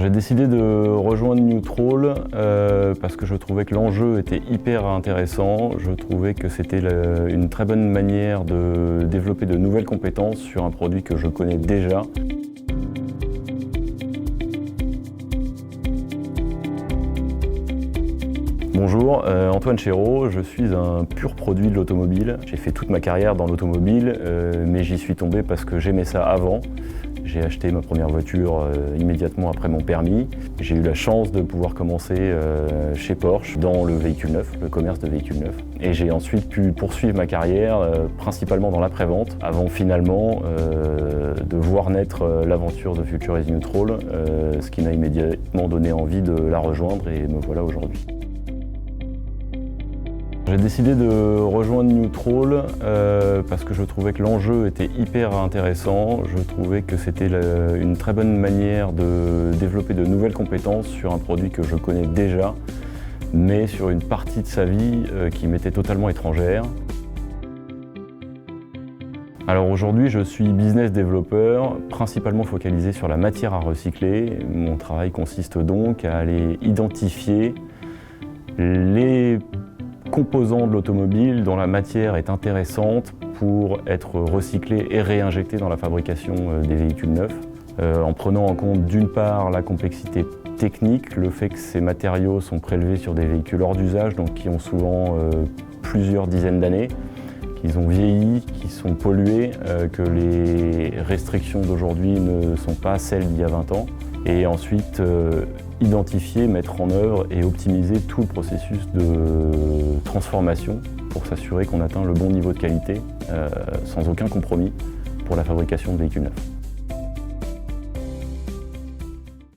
J'ai décidé de rejoindre Newtroll parce que je trouvais que l'enjeu était hyper intéressant. Je trouvais que c'était une très bonne manière de développer de nouvelles compétences sur un produit que je connais déjà. Bonjour, Antoine Chéreau, je suis un pur produit de l'automobile. J'ai fait toute ma carrière dans l'automobile, mais j'y suis tombé parce que j'aimais ça avant. J'ai acheté ma première voiture immédiatement après mon permis. J'ai eu la chance de pouvoir commencer chez Porsche dans le véhicule neuf, le commerce de véhicules neufs. Et j'ai ensuite pu poursuivre ma carrière principalement dans l'après-vente avant finalement de voir naître l'aventure de Future is Newtroll, ce qui m'a immédiatement donné envie de la rejoindre et me voilà aujourd'hui. J'ai décidé de rejoindre Newtroll parce que je trouvais que l'enjeu était hyper intéressant. Je trouvais que c'était une très bonne manière de développer de nouvelles compétences sur un produit que je connais déjà, mais sur une partie de sa vie qui m'était totalement étrangère. Alors aujourd'hui, je suis business développeur, principalement focalisé sur la matière à recycler. Mon travail consiste donc à aller identifier les composants de l'automobile dont la matière est intéressante pour être recyclée et réinjectée dans la fabrication des véhicules neufs, en prenant en compte d'une part la complexité technique, le fait que ces matériaux sont prélevés sur des véhicules hors d'usage, donc qui ont souvent plusieurs dizaines d'années, qu'ils ont vieilli, qui sont pollués, que les restrictions d'aujourd'hui ne sont pas celles d'il y a 20 ans, et ensuite identifier, mettre en œuvre et optimiser tout le processus de transformation pour s'assurer qu'on atteint le bon niveau de qualité sans aucun compromis pour la fabrication de véhicules neufs.